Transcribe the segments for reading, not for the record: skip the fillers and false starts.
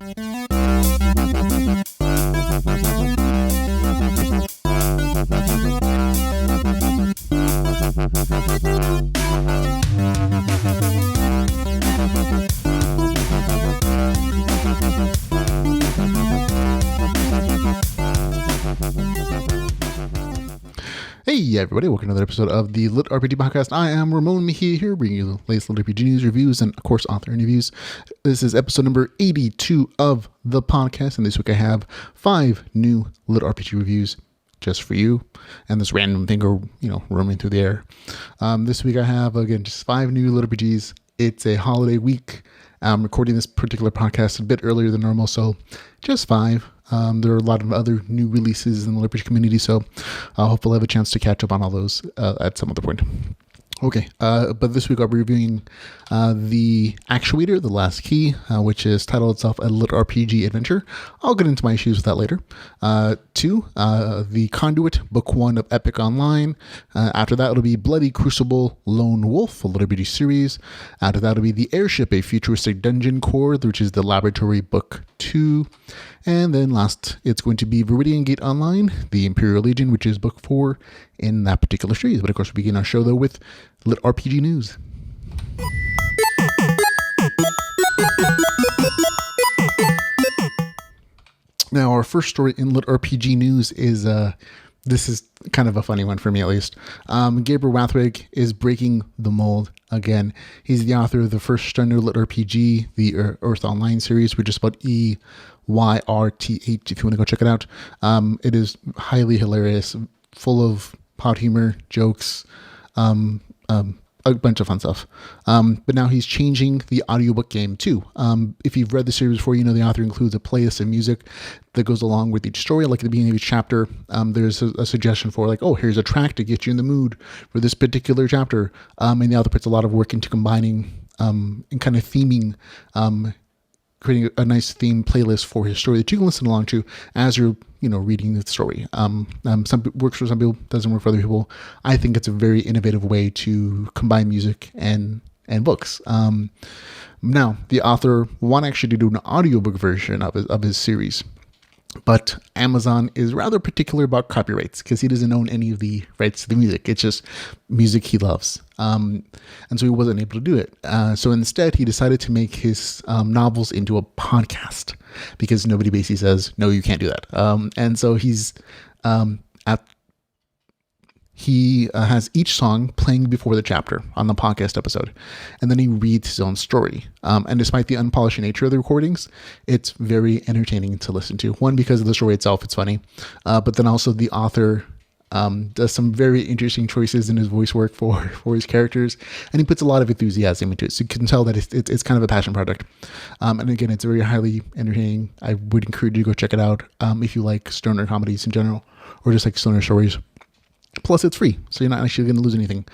Hey everybody, welcome to another episode of the LitRPG podcast. I am Ramon Mejia here, bringing you the latest LitRPG news, reviews, and of course author interviews. This is episode number 82 of the podcast, and this week I have 5 new LitRPG reviews just for you, and this random thing roaming through the air. This week I have, again, just 5 new LitRPGs. It's a holiday week. I'm recording this particular podcast a bit earlier than normal, so just 5. There are a lot of other new releases in the LitRPG community, so hopefully I'll have a chance to catch up on all those at some other point. Okay, but this week I'll be reviewing the Actuator, The Last Key, which is titled itself a LitRPG adventure. I'll get into my issues with that later. 2, the Conduit, Book 1 of Epic Online. After that, it'll be Bloody Crucible, Lone Wolf, a LitRPG series. After that, it'll be the Airship, a Futuristic Dungeon Core, which is the Laboratory Book 2. And then last, it's going to be Viridian Gate Online, the Imperial Legion, which is book 4 in that particular series. But of course, we begin our show, though, with LitRPG news. Now, our first story in LitRPG news is, this is kind of a funny one for me, at least. Gabriel Wathwig is breaking the mold again. He's the author of the first standard LitRPG, the Earth Online series, which is about EYRTH, if you want to go check it out. It is highly hilarious, full of pot humor, jokes, a bunch of fun stuff. But now he's changing the audiobook game too. If you've read the series before, you know the author includes a playlist of music that goes along with each story. Like at the beginning of each chapter, there's a suggestion for like, oh, here's a track to get you in the mood for this particular chapter. And the author puts a lot of work into combining and kind of theming, creating a nice theme playlist for his story that you can listen along to as you're, reading the story. Some works for some people, doesn't work for other people. I think it's a very innovative way to combine music and books. Now, the author wanted actually to do an audiobook version of his series, but Amazon is rather particular about copyrights because he doesn't own any of the rights to the music. It's just music he loves. And so he wasn't able to do it. So instead, he decided to make his novels into a podcast because nobody basically says, no, you can't do that. And so he has each song playing before the chapter on the podcast episode, and then he reads his own story. And despite the unpolished nature of the recordings, it's very entertaining to listen to. One, because of the story itself, it's funny, but then also the author does some very interesting choices in his voice work for his characters, and he puts a lot of enthusiasm into it. So you can tell that it's kind of a passion project. And again, it's very highly entertaining. I would encourage you to go check it out if you like stoner comedies in general, or just like stoner stories. Plus, it's free, so you're not actually going to lose anything.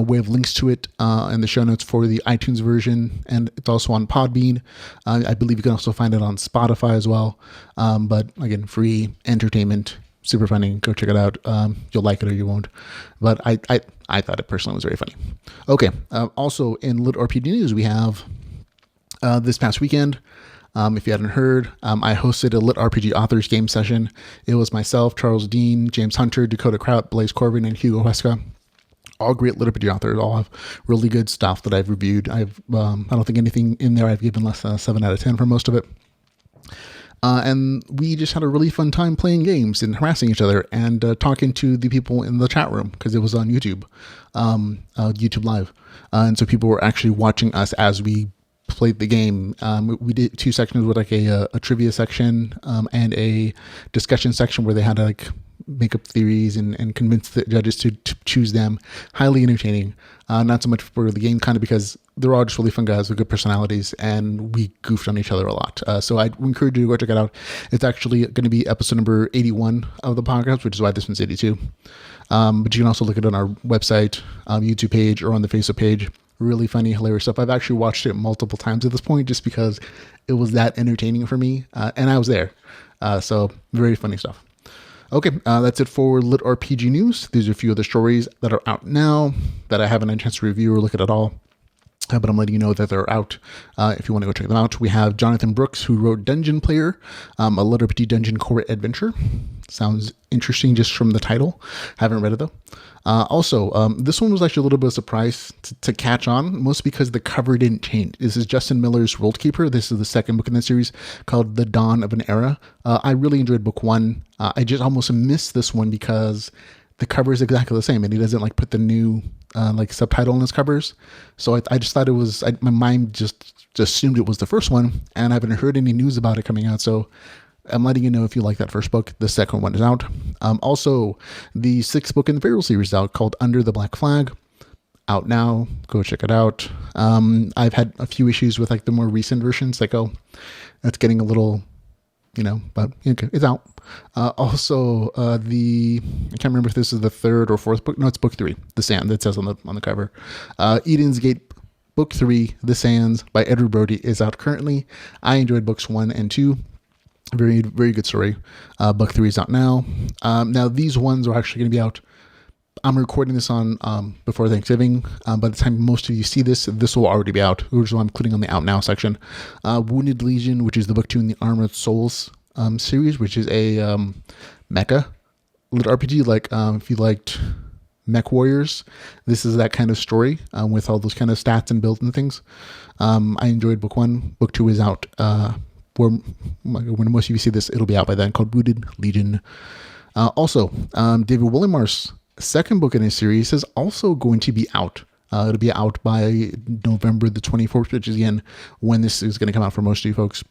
We have links to it in the show notes for the iTunes version, and it's also on Podbean. I believe you can also find it on Spotify as well. But again, free entertainment, super funny. Go check it out. You'll like it or you won't. But I thought it personally was very funny. Okay. Also in LitRPG news, we have this past weekend. If you hadn't heard, I hosted a LitRPG authors game session. It was myself, Charles Dean, James Hunter, Dakota Kraut, Blaze Corbin, and Hugo Huesca. All great LitRPG authors. All have really good stuff that I've reviewed. I don't think anything in there I've given less than a 7 out of 10 for most of it. And we just had a really fun time playing games and harassing each other and talking to the people in the chat room because it was on YouTube, YouTube Live. And so people were actually watching us as we played the game. We did 2 sections with like a trivia section and a discussion section where they had to like make up theories and convince the judges to choose them. Highly entertaining. Not so much for the game kind of because they're all just really fun guys with good personalities and we goofed on each other a lot. So I encourage you to go check it out. It's actually going to be episode number 81 of the podcast, which is why this one's 82. But you can also look at it on our website, YouTube page, or on the Facebook page. Really funny, hilarious stuff. I've actually watched it multiple times at this point just because it was that entertaining for me. And I was there. So very funny stuff. Okay, that's it for LitRPG news. These are a few other stories that are out now that I haven't had a chance to review or look at all. But I'm letting you know that they're out if you want to go check them out. We have Jonathan Brooks, who wrote Dungeon Player, a LitRPG dungeon core adventure. Sounds interesting just from the title. Haven't read it though. This one was actually a little bit of a surprise to catch on, mostly because the cover didn't change. This is Justin Miller's World Keeper. This is the second book in the series called The Dawn of an Era. I really enjoyed book one. I just almost missed this one because the cover is exactly the same, and he doesn't like put the new subtitle in his covers. So I just thought it was, my mind just assumed it was the first one, and I haven't heard any news about it coming out. So I'm letting you know if you like that first book. The second one is out. Also, the sixth book in the Imperial series is out called Under the Black Flag. Out now. Go check it out. I've had a few issues with like the more recent versions. Like, oh, that's getting a little, but okay, it's out. I can't remember if this is the third or fourth book. No, it's book 3, The Sand, that says on the cover. Eden's Gate, book 3, The Sands by Edward Brody is out currently. I enjoyed books 1 and 2. Very, very good story. Book 3 is out now. Now these ones are actually going to be out. I'm recording this on before Thanksgiving. By the time most of you see this will already be out, which is why I'm clicking on the Out Now section. Wounded Legion, which is the book 2 in the Armored Souls series, which is a mecha LitRPG. Like if you liked Mech Warriors, this is that kind of story with all those kind of stats and builds and things. I enjoyed book 1. Book 2 is out. When most of you see this, it'll be out by then, called Wounded Legion. David Willimar's second book in his series is also going to be out. It'll be out by November the 24th, which is again when this is going to come out for most of you folks.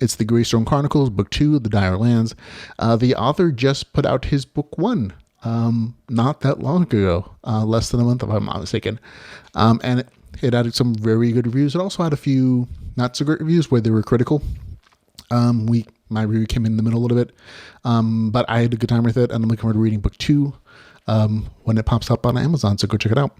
It's the Greystone Chronicles, book 2, The Dire Lands. The author just put out his book 1 not that long ago, less than a month if I'm not mistaken. And it had some very good reviews. It also had a few not so great reviews where they were critical. My review came in the middle a little bit, but I had a good time with it, and I'm looking forward to reading book 2 when it pops up on Amazon, so go check it out.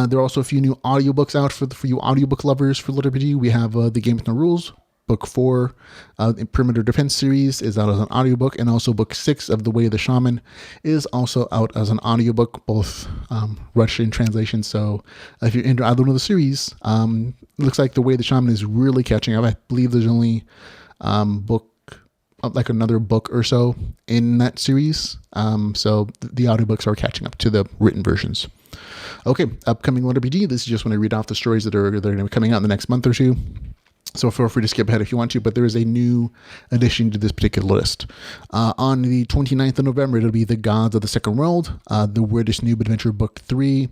There are also a few new audiobooks out for you audiobook lovers for LitRPG. We have The Game with No Rules, book 4, the Perimeter Defense series is out as an audiobook, and also book 6 of The Way of the Shaman is also out as an audiobook, both Russian translation. So if you're into either one of the series, it looks like The Way of the Shaman is really catching up. I believe there's only another book or so in that series. So the audiobooks are catching up to the written versions. Okay, upcoming LitRPG. This is just when I read off the stories that are going to be coming out in the next month or two. So feel free to skip ahead if you want to, but there is a new addition to this particular list. On the 29th of November, it'll be The Gods of the Second World, the Weirdest Noob Adventure Book 3.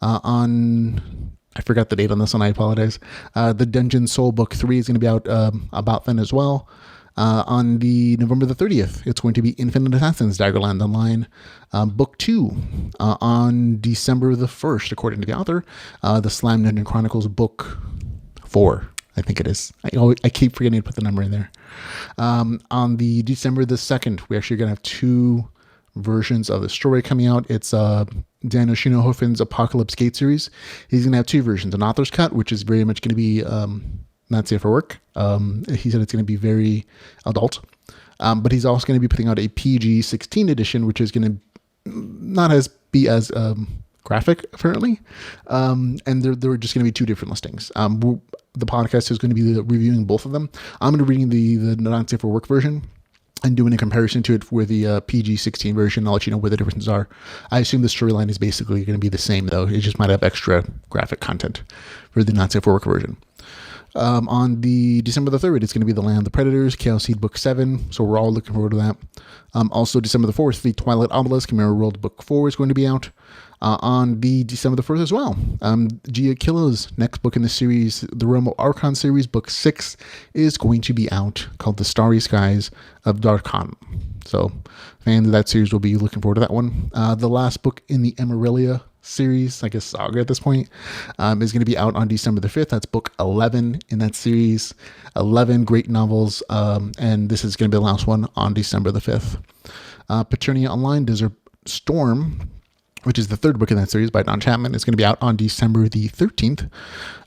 I forgot the date on this one, I apologize. The Dungeon Soul Book 3 is going to be out about then as well. On the November the 30th, it's going to be Infinite Assassins, Daggerland Online, Book 2. On December the 1st, according to the author, the Slime Dungeon Chronicles Book 4, I think it is. I keep forgetting to put the number in there. On the December the 2nd, we're actually going to have 2 versions of the story coming out. It's Daniel Schinohofen's Apocalypse Gate series. He's going to have 2 versions, an author's cut, which is very much going to be not safe for work. He said it's going to be very adult. But he's also going to be putting out a PG-16 edition, which is going to not be as graphic, apparently. And they're just going to be 2 different listings. The podcast is going to be reviewing both of them. I'm going to be reading the not safe for work version and doing a comparison to it with the PG-16 version. I'll let you know where the differences are. I assume the storyline is basically going to be the same, though. It just might have extra graphic content for the not safe for work version. On the December the 3rd, it's going to be The Land of the Predators, Chaos Seed Book 7. So we're all looking forward to that. Also, December the 4th, the Twilight Obelisk, Mirror World Book 4 is going to be out. On the December the 1st as well, Gia Killa's next book in the series, the Realm of Archon series, Book 6, is going to be out, called The Starry Skies of Darkon. So fans of that series will be looking forward to that one. The last book in the Emerelia series, I guess saga at this point, is going to be out on December the 5th. That's book 11 in that series. 11 great novels, and this is going to be the last one on December the 5th. Paternia Online Desert Storm, which is the 3rd book in that series by Don Chapman, is going to be out on December the 13th.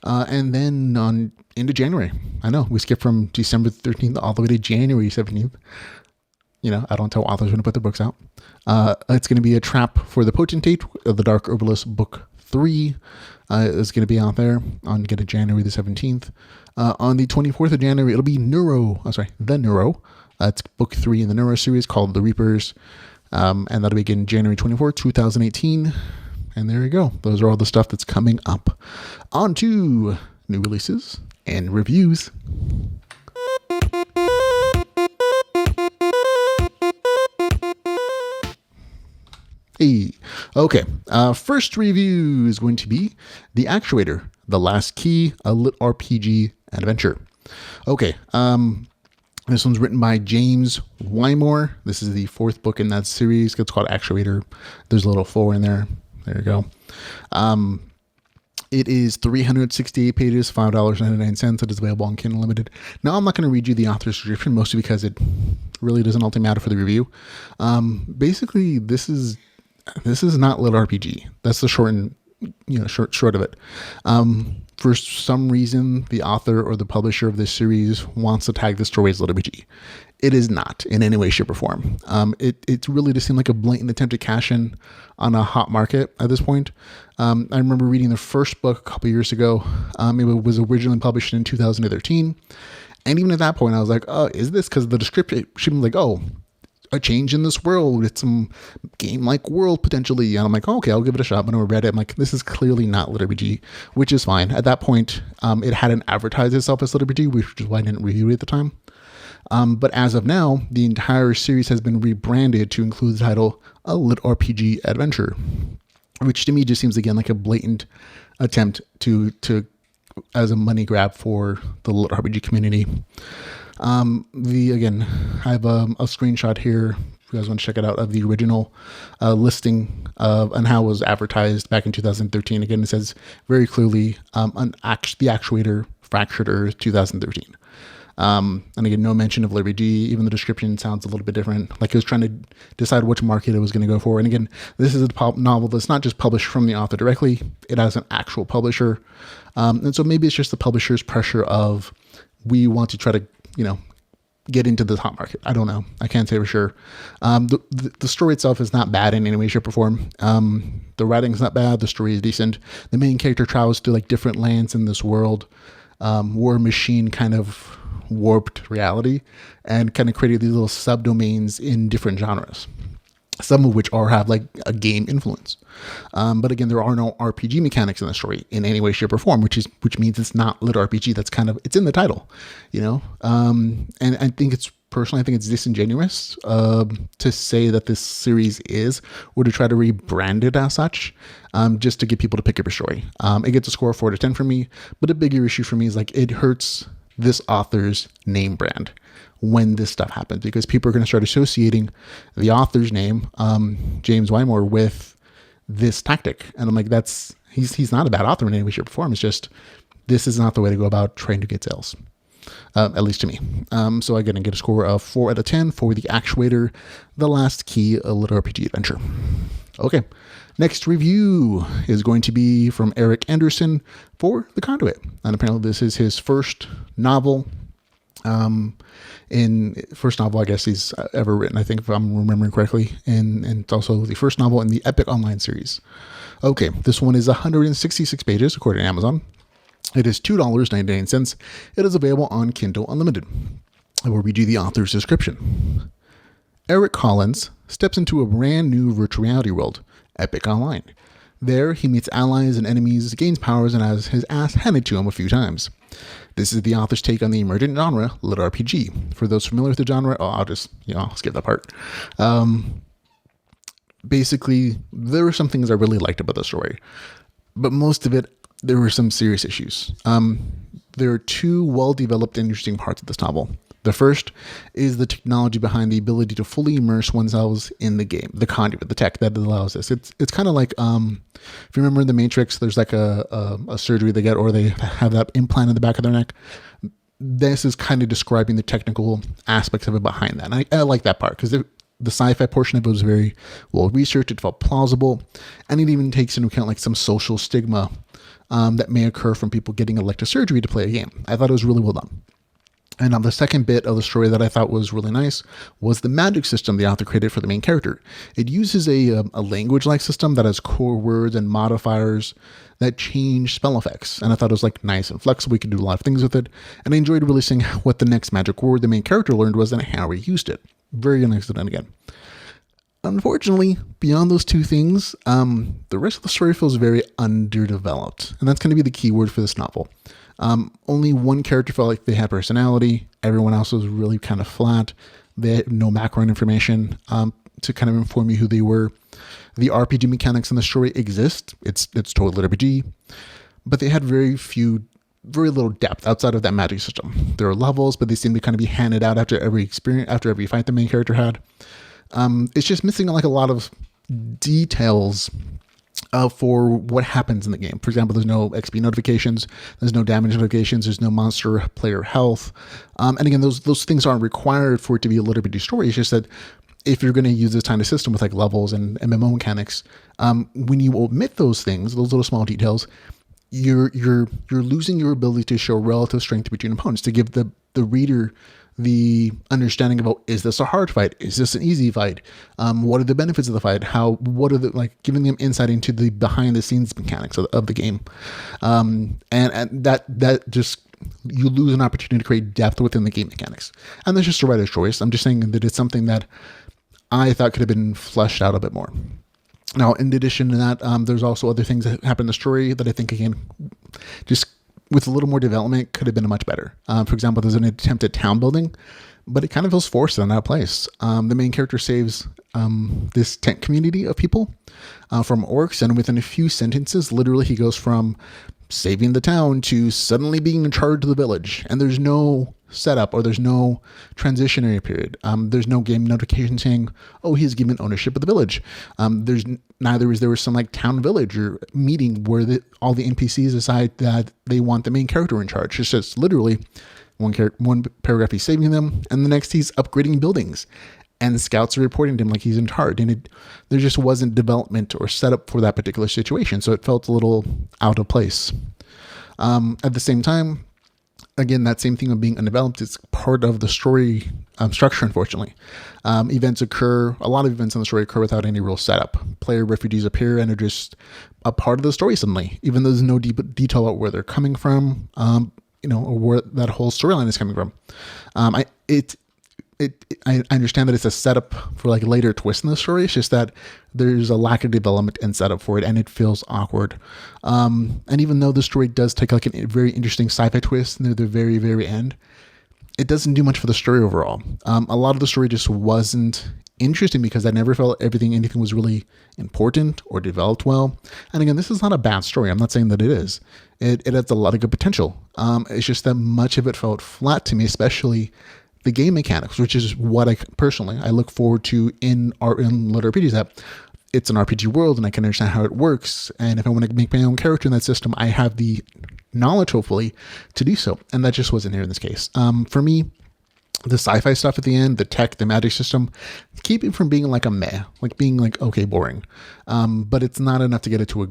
And then into January. I know, we skipped from December 13th all the way to January 17th. I don't tell authors when to put their books out. It's going to be A Trap for the Potentate of the Dark Herbalist Book 3 is going to be out there on January the 17th. On the 24th of January, it'll be The Neuro. It's book 3 in the Neuro series called The Reapers. And that'll begin January 24th, 2018. And there you go. Those are all the stuff that's coming up. On to new releases and reviews. Hey, okay. First review is going to be The Actuator, The Last Key, a LitRPG adventure. Okay, this one's written by James Wymore. This is the 4th book in that series. It's called Actuator. There's a little 4 in there. There you go. It is 368 pages, $5.99. It is available on Kindle Unlimited. Now, I'm not going to read you the author's description, mostly because it really doesn't ultimately matter for the review. Basically, this is not LitRPG. That's the short of it. For some reason, the author or the publisher of this series wants to tag the story as LitRPG. It is not in any way, shape, or form. It really just seemed like a blatant attempt to cash in on a hot market at this point. I remember reading the first book a couple years ago. It was originally published in 2013. And even at that point, I was like, oh, is this because the description should be like, oh, a change in this world, it's some game-like world potentially, and I'm like, oh, okay, I'll give it a shot. But when I read it, I'm like, this is clearly not LitRPG, which is fine. At that point, it hadn't advertised itself as LitRPG, which is why I didn't review it at the time. But as of now, the entire series has been rebranded to include the title A LitRPG Adventure, which to me just seems again like a blatant attempt to as a money grab for the LitRPG community. Again, I have a screenshot here, if you guys want to check it out, of the original listing and how it was advertised back in 2013. Again, it says very clearly the Actuator, Fractured Earth, 2013. And again, no mention of LitRPG. Even the description sounds a little bit different. Like it was trying to decide which market it was going to go for. And again, this is a novel that's not just published from the author directly. It has an actual publisher. And so maybe it's just the publisher's pressure of, we want to try to, get into the hot market. I don't know. I can't say for sure. The story itself is not bad in any way, shape, or form. The writing's not bad. The story is decent. The main character travels through like different lands in this world. War Machine kind of warped reality and kind of created these little subdomains in different genres, some of which have like a game influence. But again, there are no RPG mechanics in the story in any way, shape, or form, which means it's not LitRPG. That's it's in the title, and I think I think it's disingenuous to say that this series is, or to try to rebrand it as such, just to get people to pick up your story. It gets a score of 4 to 10 for me, but a bigger issue for me is like it hurts this author's name brand when this stuff happens, because people are going to start associating the author's name, James Wymore, with this tactic. And I'm like, he's not a bad author in any way, shape, or form. It's just, this is not the way to go about trying to get sales. At least to me. So I'm going to get a score of 4 out of 10 for The Actuator, The Last Key, a LitRPG adventure. Okay. Next review is going to be from Eric Anderson for The Conduit. And apparently this is his first novel. First novel, I guess, he's ever written, I think, if I'm remembering correctly. And it's also the first novel in the Epic Online series. Okay. This one is 166 pages, according to Amazon. It is $2.99. It is available on Kindle Unlimited. I will read you the author's description. Eric Collins steps into a brand new virtual reality world, Epic Online. There, he meets allies and enemies, gains powers, and has his ass handed to him a few times. This is the author's take on the emergent genre, LitRPG. For those familiar with the genre, I'll skip that part. Basically, there were some things I really liked about the story, but most of it, there were some serious issues. There are 2 well-developed, interesting parts of this novel. The first is the technology behind the ability to fully immerse oneself in the game, the Conduit, the tech that allows this. It's kind of like, if you remember in The Matrix, there's like a surgery they get, or they have that implant in the back of their neck. This is kind of describing the technical aspects of it behind that. And I like that part, because the sci-fi portion of it was very well researched. It felt plausible, and it even takes into account like some social stigma that may occur from people getting elective surgery to play a game. I thought it was really well done. And the second bit of the story that I thought was really nice was the magic system the author created for the main character. It uses a language-like system that has core words and modifiers that change spell effects. And I thought it was like nice and flexible. We could do a lot of things with it. And I enjoyed really seeing what the next magic word the main character learned was and how he used it. Very nice done again. Unfortunately, beyond those two things, the rest of the story feels very underdeveloped. And that's going to be the key word for this novel. Only one character felt like they had personality. Everyone else was really kind of flat. They had no background information to kind of inform you who they were. The RPG mechanics in the story exist. It's totally LitRPG, but they had very little depth outside of that magic system. There are levels, but they seem to kind of be handed out after every fight the main character had. It's just missing like a lot of details for what happens in the game. For example, there's no XP notifications, there's no damage notifications, there's no monster player health. And again, those things aren't required for it to be a LitRPG story. It's just that if you're going to use this kind of system with like levels and MMO mechanics, when you omit those things, those little small details, you're losing your ability to show relative strength between opponents, to give the reader the understanding about, is this a hard fight? Is this an easy fight? What are the benefits of the fight? What are the, like, giving them insight into the behind the scenes mechanics of the game. And that just, you lose an opportunity to create depth within the game mechanics. And that's just a writer's choice. I'm just saying that it's something that I thought could have been fleshed out a bit more. Now, in addition to that, there's also other things that happen in the story that I think, again, just with a little more development, could have been much better. For example, there's an attempt at town building, but it kind of feels forced and out of place. The main character saves this tent community of people from orcs, and within a few sentences, literally he goes from saving the town to suddenly being in charge of the village. And there's no setup, or there's no transitionary period. There's no game notification saying, oh, he's given ownership of the village. There was some like town village or meeting where all the NPCs decide that they want the main character in charge. It's just literally one paragraph he's saving them, and the next he's upgrading buildings, and the scouts are reporting to him like he's in charge. And there just wasn't development or setup for that particular situation, so it felt a little out of place. At the same time, again, that same thing of being undeveloped is part of the story structure, unfortunately. A lot of events in the story occur without any real setup. Player refugees appear and are just a part of the story suddenly, even though there's no deep detail about where they're coming from, or where that whole storyline is coming from. I understand that it's a setup for like later twists in the story. It's just that there's a lack of development and setup for it, and it feels awkward. And even though the story does take like a very interesting sci-fi twist near the very, very end, it doesn't do much for the story overall. A lot of the story just wasn't interesting because I never felt anything was really important or developed well. And again, this is not a bad story. I'm not saying that it is. It has a lot of good potential. It's just that much of it felt flat to me, especially the game mechanics, which is what I look forward to in LitRPGs. That it's an RPG world and I can understand how it works. And if I want to make my own character in that system, I have the knowledge, hopefully, to do so. And that just wasn't here in this case. For me, the sci-fi stuff at the end, the tech, the magic system, keep it from being like a meh, like being like, okay, boring. But it's not enough to get it to a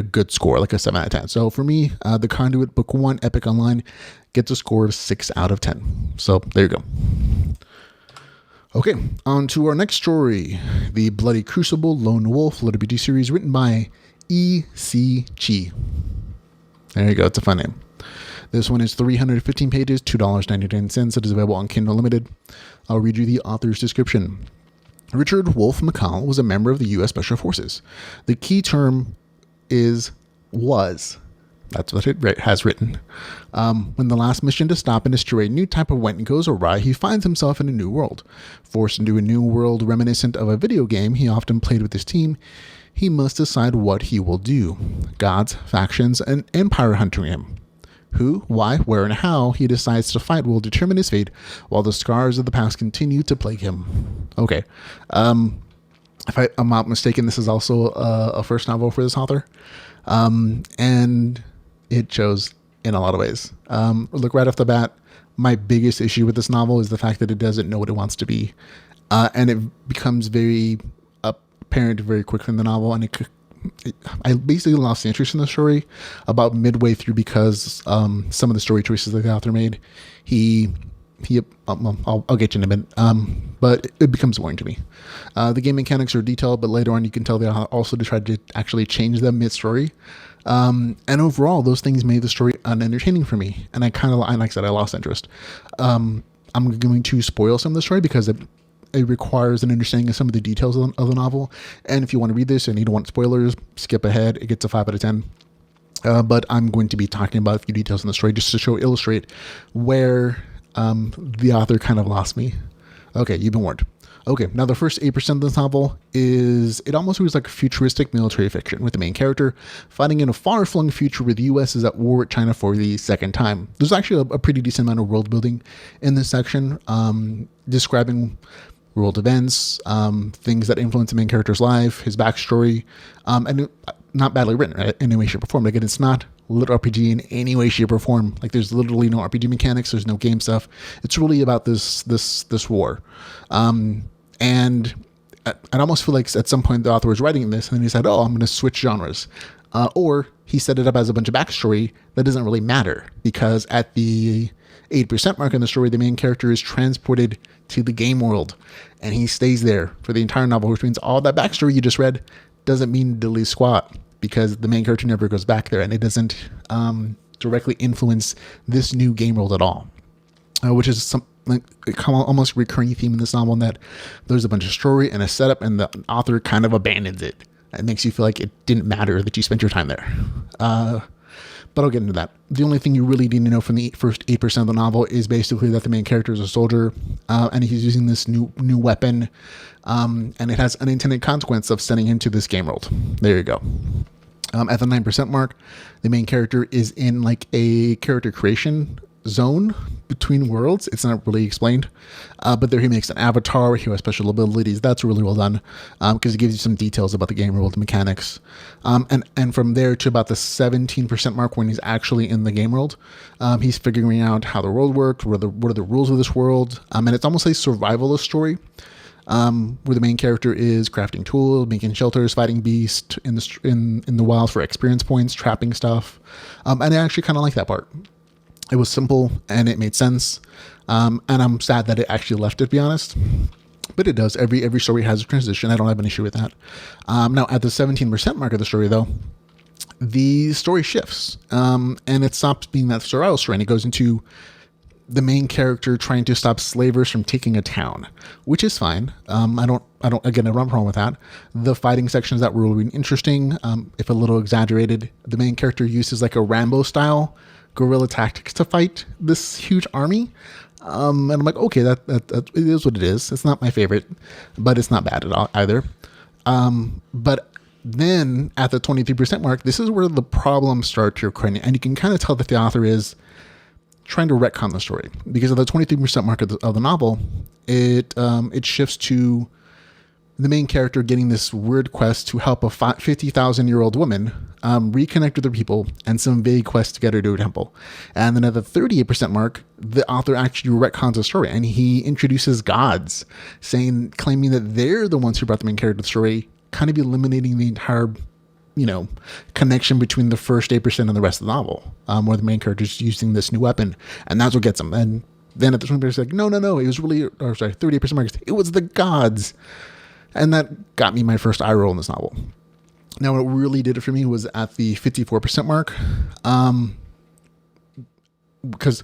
good score, like a 7 out of 10. So for me, the Conduit Book 1 Epic Online gets a score of 6 out of 10. So there you go. Okay, on to our next story. The Bloody Crucible Lone Wolf LitRPG series, written by E.C. Chi. There you go, it's a fun name. This one is 315 pages, $2.99. It is available on Kindle Unlimited. I'll read you the author's description. Richard Wolfe McCall was a member of the U.S. Special Forces. The key term was. That's what it has written. When the last mission to stop and destroy a new type of weapon goes awry, he finds himself in a new world. Forced into a new world reminiscent of a video game he often played with his team, he must decide what he will do. Gods, factions, and empire hunting him. Who, why, where, and how he decides to fight will determine his fate, while the scars of the past continue to plague him. Okay. If I'm not mistaken, this is also a first novel for this author. And it shows in a lot of ways. Look, right off the bat, my biggest issue with this novel is the fact that it doesn't know what it wants to be. And it becomes very apparent very quickly in the novel. And I basically lost the interest in the story about midway through because some of the story choices that the author made. He I'll get you in a minute. But it becomes boring to me. The game mechanics are detailed, but later on you can tell they also tried to actually change them mid-story. And overall, those things made the story unentertaining for me. And like I said, I lost interest. I'm going to spoil some of the story because it requires an understanding of some of the details of the novel. And if you want to read this and you don't want spoilers, skip ahead. It gets a 5 out of 10. But I'm going to be talking about a few details in the story just to illustrate where the author kind of lost me. Okay, you've been warned. Okay, now the first 8% of this novel it almost reads like futuristic military fiction with the main character fighting in a far-flung future where the U.S. is at war with China for the second time. There's actually a pretty decent amount of world building in this section, describing world events, things that influence the main character's life, his backstory, and not badly written, right? In any way, shape, or form. Again, it's not LitRPG in any way, shape, or form. Like, there's literally no RPG mechanics. There's no game stuff. It's really about this war. And I almost feel like at some point the author was writing this and then he said, oh, I'm going to switch genres. Or he set it up as a bunch of backstory that doesn't really matter, because at the 8% mark in the story, the main character is transported to the game world and he stays there for the entire novel, which means all that backstory you just read doesn't mean diddly squat, because the main character never goes back there and it doesn't directly influence this new game world at all, which is something almost recurring theme in this novel, in that there's a bunch of story and a setup and the author kind of abandons it. It makes you feel like it didn't matter that you spent your time there. But I'll get into that. The only thing you really need to know from the first 8% of the novel is basically that the main character is a soldier, and he's using this new weapon, and it has unintended consequence of sending him to this game world. There you go. At the 9% mark, the main character is in like a character creation zone between worlds. It's not really explained, but there he makes an avatar. He has special abilities. That's really well done, because it gives you some details about the game world mechanics. And from there to about the 17% mark, when he's actually in the game world, he's figuring out how the world works, what are the rules of this world, and it's almost a survivalist story, where the main character is crafting tools, making shelters, fighting beasts in the wild for experience points, trapping stuff, and I actually kind of like that part. It was simple and it made sense, and I'm sad that it actually left it, to be honest. But it does. Every story has a transition. I don't have an issue with that. Now, at the 17% mark of the story, though, the story shifts, and it stops being that survival story, and it goes into the main character trying to stop slavers from taking a town, which is fine. I don't have a problem with that. The fighting sections that were really interesting, if a little exaggerated. The main character uses like a Rambo style guerrilla tactics to fight this huge army, and I'm like, okay, that it is what it is. It's not my favorite, but it's not bad at all either. But then at the 23% mark, this is where the problems start to occur, and you can kind of tell that the author is trying to retcon the story, because at the 23% mark of the novel, it shifts to the main character getting this weird quest to help a 50,000-year-old woman reconnect with her people, and some vague quest to get her to a temple. And then at the 38% mark, the author actually retcons the story, and he introduces gods, claiming that they're the ones who brought the main character to the story, kind of eliminating the entire, connection between the first 8% and the rest of the novel, where the main character is using this new weapon, and that's what gets him. And then at the 20%, it's like, no, it was really, 38% mark, it was the gods. And that got me my first eye roll in this novel. Now, what really did it for me was at the 54% mark. Because,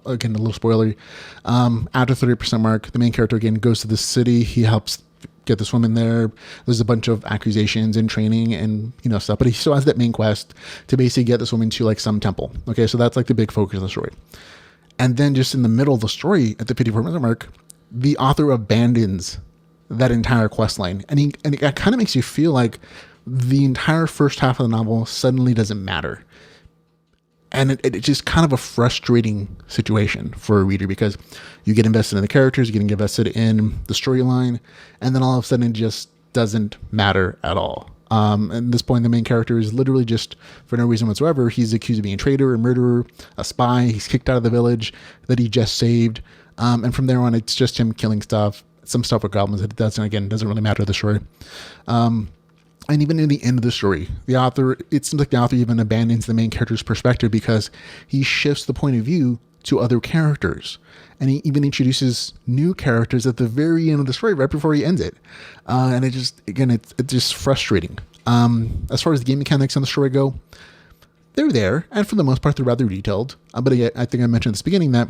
again, a little spoilery. After 30% mark, the main character again goes to the city. He helps get this woman there. There's a bunch of accusations and training and stuff. But he still has that main quest to basically get this woman to like some temple. Okay, so that's like the big focus of the story. And then just in the middle of the story, at the 54% mark, the author abandons that entire quest line, and it kind of makes you feel like the entire first half of the novel suddenly doesn't matter, and it's just kind of a frustrating situation for a reader, because you get invested in the characters, you get invested in the storyline, and then all of a sudden it just doesn't matter at all. At this point, the main character is literally just, for no reason whatsoever, he's accused of being a traitor, a murderer, a spy. He's kicked out of the village that he just saved, and from there on, it's just him killing stuff. Some stuff with goblins that doesn't really matter to the story. And even in the end of the story, it seems like the author even abandons the main character's perspective, because he shifts the point of view to other characters. And he even introduces new characters at the very end of the story, right before he ends it. And it just, again, it's just frustrating. As far as the game mechanics on the story go, they're there, and for the most part, they're rather detailed. But again, I think I mentioned at the beginning that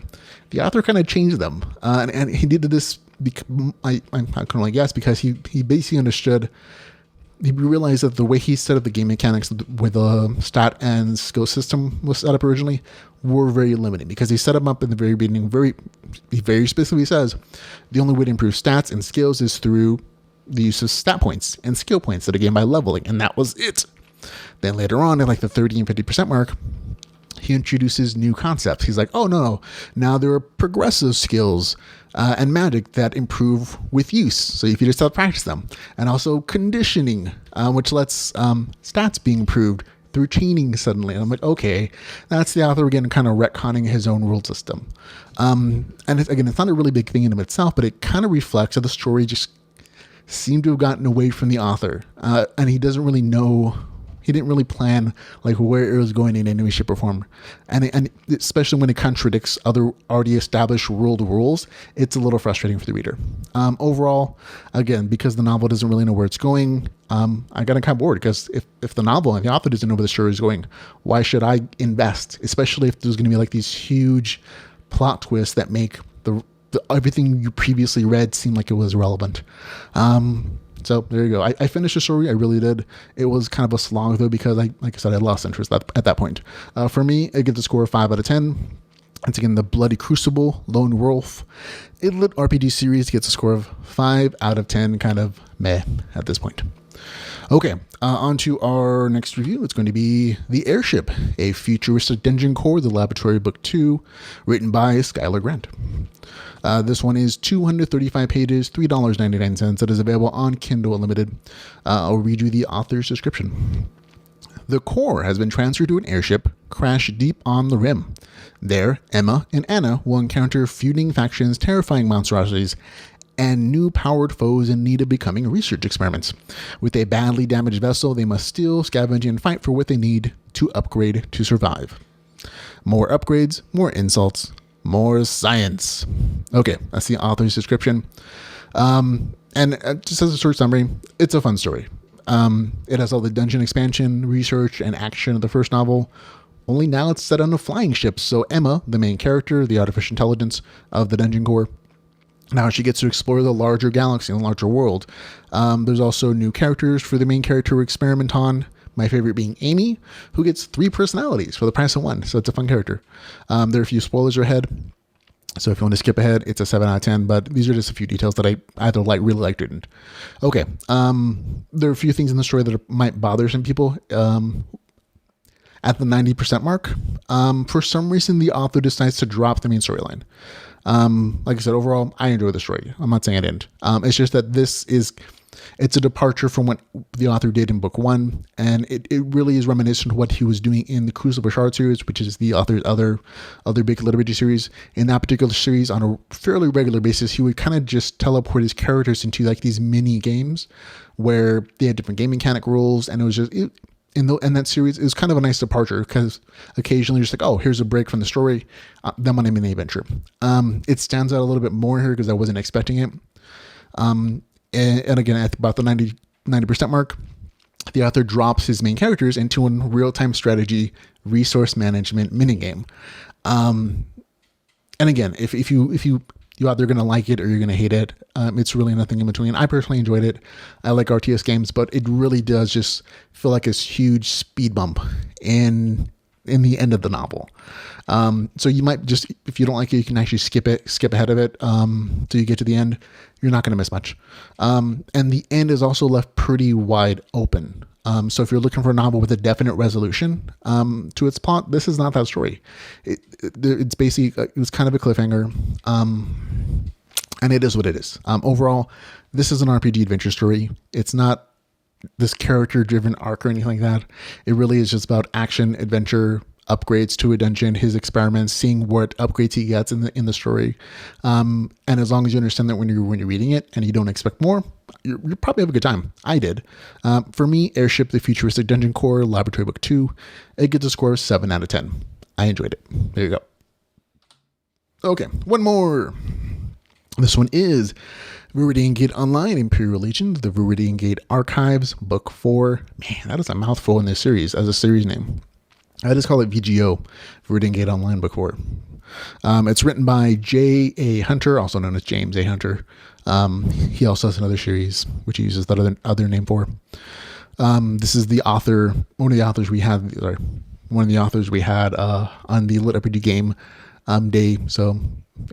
the author kind of changed them. And he did this, I can only guess, because he basically understood, he realized that the way he set up the game mechanics with the stat and skill system was set up originally were very limiting, because he set them up in the very beginning. He very specifically says the only way to improve stats and skills is through the use of stat points and skill points that are gained by leveling, and that was it. Then later on, at like the 30 and 50% mark, he introduces new concepts. He's like, oh no, now there are progressive skills and magic that improve with use. So if you just have to practice them. And also conditioning, which lets stats being improved through chaining suddenly. And I'm like, okay, that's the author again kind of retconning his own rule system. And it's not a really big thing in of itself, but it kind of reflects that the story just seemed to have gotten away from the author. And he doesn't really know, he didn't really plan like where it was going in any way, shape, or form. And especially when it contradicts other already established world rules, it's a little frustrating for the reader. Overall, again, because the novel doesn't really know where it's going, I got kind of bored, because if the novel and the author doesn't know where the story is going, why should I invest? Especially if there's going to be like these huge plot twists that make everything you previously read seem like it was relevant. So there you go. I finished the story. I really did. It was kind of a slog though, because like I said, I lost interest at that point. For me, it gets a score of 5 out of 10. Once again, the Bloody Crucible, Lone Wolf, LitRPG series gets a score of 5 out of 10, kind of meh at this point. Okay, on to our next review. It's going to be The Airship, a futuristic dungeon core, the Laboratory Book 2, written by Skylar Grant. This one is 235 pages, $3.99. It is available on Kindle Unlimited. I'll read you the author's description. The core has been transferred to an airship crashed deep on the rim. There, Emma and Anna will encounter feuding factions, terrifying monstrosities, and new powered foes in need of becoming research experiments. With a badly damaged vessel, they must steal, scavenge, and fight for what they need to upgrade to survive. More upgrades, more insults, more science. Okay, that's the author's description. And just as a short summary, it's a fun story. It has all the dungeon expansion, research, and action of the first novel, only now it's set on a flying ship. So Emma, the main character, the artificial intelligence of the dungeon core, now she gets to explore the larger galaxy and the larger world. There's also new characters for the main character to experiment on. My favorite being Amy, who gets 3 personalities for the price of 1. So it's a fun character. There are a few spoilers ahead. So if you want to skip ahead, it's a 7 out of 10. But these are just a few details that I either really liked or didn't. Okay. There are a few things in the story that might bother some people. At the 90% mark, for some reason, the author decides to drop the main storyline. Like I said, overall, I enjoy the story. I'm not saying I didn't. It's just that it's a departure from what the author did in book 1, and it really is reminiscent of what he was doing in the Crucible short series, which is the author's other big LitRPG series. In that particular series, on a fairly regular basis, he would kind of just teleport his characters into like these mini games where they had different game mechanic rules, and it was just in that series, it was kind of a nice departure, because occasionally you're just like, oh, here's a break from the story, then when I'm in the adventure. It stands out a little bit more here because I wasn't expecting it. And again, at about the 90% mark, the author drops his main characters into a real-time strategy resource management minigame. And again, if you're either going to like it or you're going to hate it. It's really nothing in between. I personally enjoyed it. I like RTS games, but it really does just feel like a huge speed bump in the end of the novel. So you might just, if you don't like it, you can actually skip ahead of it till you get to the end. You're not going to miss much. And the end is also left pretty wide open. So if you're looking for a novel with a definite resolution to its plot, this is not that story. It's basically, it was kind of a cliffhanger. And it is what it is. Overall, this is an RPG adventure story. It's not this character-driven arc or anything like that. It really is just about action, adventure, upgrades to a dungeon, his experiments, seeing what upgrades he gets in the story. And as long as you understand that when you're reading it and you don't expect more, you probably have a good time. I did. For me, Airship, the Futuristic Dungeon Core, Laboratory Book 2, it gets a score of 7 out of 10. I enjoyed it. There you go. Okay, one more. This one is Viridian Gate Online, Imperial Legends, the Viridian Gate Archives, Book 4. Man, that is a mouthful in this series as a series name. I just call it VGO, Viridian Gate Online, Book 4. It's written by J.A. Hunter, also known as James A. Hunter. He also has another series, which he uses that other name for. This is the author, one of the authors we had on the LitRPG game day. So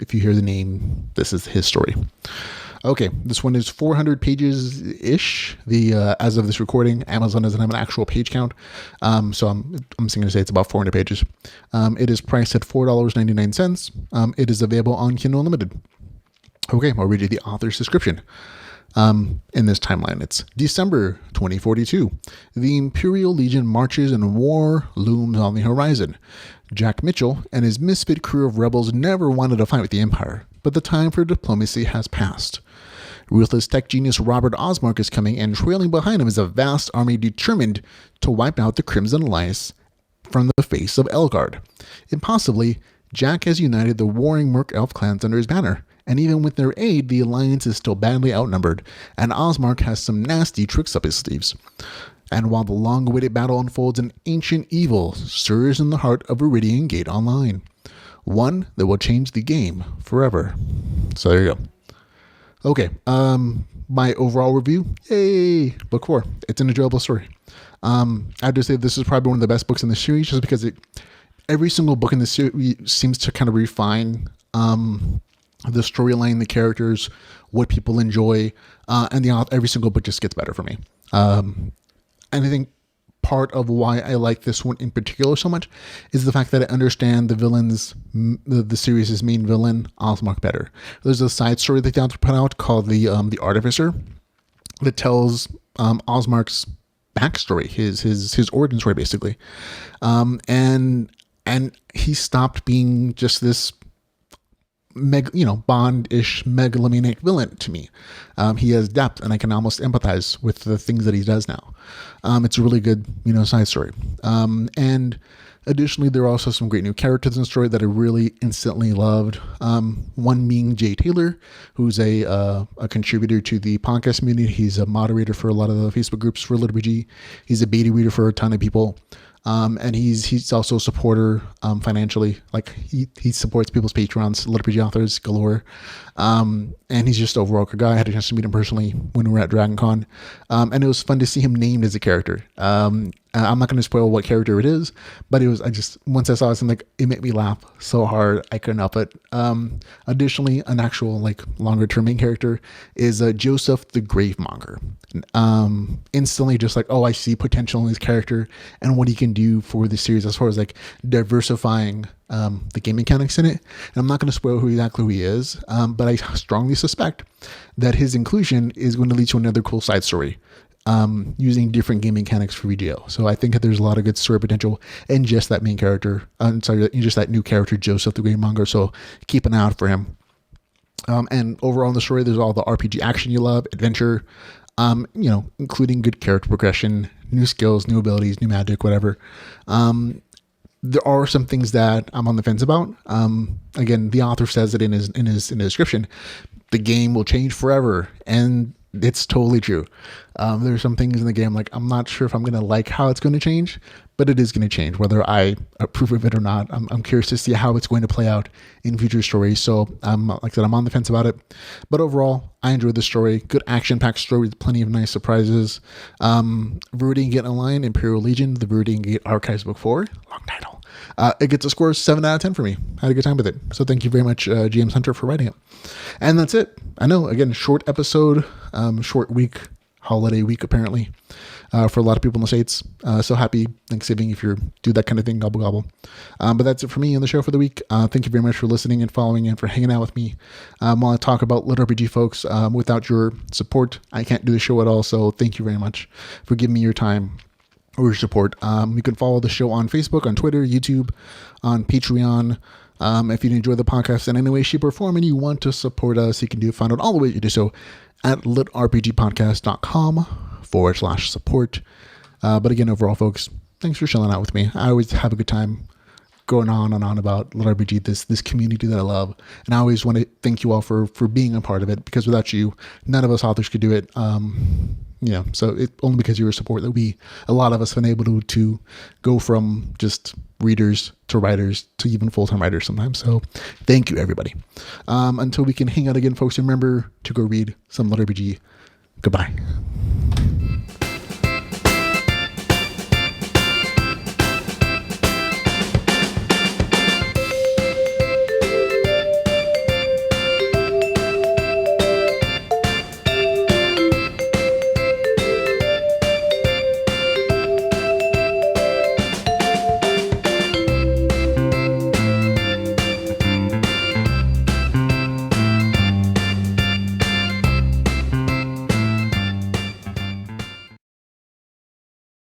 if you hear the name, this is his story. Okay, this one is 400 pages ish. As of this recording, Amazon doesn't have an actual page count, so I'm just going to say it's about 400 pages. It is priced at $4.99. It is available on Kindle Unlimited. Okay, I'll read you the author's description. In this timeline, it's December 2042. The Imperial Legion marches and war looms on the horizon. Jack Mitchell and his misfit crew of rebels never wanted to fight with the Empire, but the time for diplomacy has passed. Ruthless tech genius Robert Osmark is coming, and trailing behind him is a vast army determined to wipe out the Crimson Alliance from the face of Elgard. Impossibly, Jack has united the warring Merc Elf clans under his banner, and even with their aid, the Alliance is still badly outnumbered, and Osmark has some nasty tricks up his sleeves. And while the long-awaited battle unfolds, an ancient evil stirs in the heart of Viridian Gate Online. One that will change the game forever. So there you go. Okay, my overall review, yay, book 4. It's an enjoyable story. I have to say this is probably one of the best books in the series, just because every single book in the series seems to kind of refine the storyline, the characters, what people enjoy, and every single book just gets better for me. And I think part of why I like this one in particular so much is the fact that I understand the series' main villain, Osmark, better. There's a side story that they have to put out called the Artificer that tells Osmark's backstory, his origin story, basically. And he stopped being just this Bond-ish megalomaniac villain to me. He has depth, and I can almost empathize with the things that he does now. It's a really good, side story. And additionally, there are also some great new characters in the story that I really instantly loved. One being Jay Taylor, who's a contributor to the podcast community. He's a moderator for a lot of the Facebook groups for LitRPG. He's a beta reader for a ton of people. And he's also a supporter financially. Like he supports people's Patreons, LitRPG authors galore. And he's just overall a good guy. I had a chance to meet him personally when we were at DragonCon. And it was fun to see him named as a character. I'm not going to spoil what character it is, but once I saw it, it made me laugh so hard I couldn't help it. Additionally, an actual longer term main character is Joseph the Gravemonger. Instantly just I see potential in his character and what he can do for the series as far as diversifying the game mechanics in it. And I'm not going to spoil who he is, but I strongly suspect that his inclusion is going to lead to another cool side story. Using different game mechanics for VGO. So I think that there's a lot of good story potential in just that main character. Just that new character, Joseph the Gravemonger. So keep an eye out for him. And overall in the story, there's all the RPG action you love, adventure, including good character progression, new skills, new abilities, new magic, whatever. There are some things that I'm on the fence about. Again, the author says it in his description. The game will change forever, and it's totally true. There's some things in the game I'm not sure if I'm going to like how it's going to change, but it is going to change whether I approve of it or not. I'm curious to see how it's going to play out in future stories. So like I said, I'm on the fence about it, but overall I enjoyed the story. Good action-packed story with plenty of nice surprises. Viridian Gate Online, Imperial Legion, the Viridian Gate Archives Book 4, long title. It gets a score of 7 out of 10 for me. I had a good time with it. So thank you very much, James Hunter, for writing it. And that's it. I know, again, short episode, short week, holiday week, apparently, for a lot of people in the States. So happy Thanksgiving if you do that kind of thing, gobble, gobble. But that's it for me on the show for the week. Thank you very much for listening and following and for hanging out with me while I talk about LitRPG, folks. Without your support, I can't do the show at all. So thank you very much for giving me your time or your support. You can follow the show on Facebook, on Twitter, YouTube, on Patreon. If you enjoy the podcast in any way, shape, or form and you want to support us, you can find out all the ways you do so at litrpgpodcast.com/support. But again, overall, folks, thanks for chilling out with me. I always have a good time going on and on about LitRPG, this community that I love. And I always want to thank you all for being a part of it, because without you, none of us authors could do it. So it only because of your support that a lot of us have been able to go from just readers to writers to even full-time writers sometimes. So thank you, everybody. Until we can hang out again, folks, remember to go read some LitRPG. Goodbye.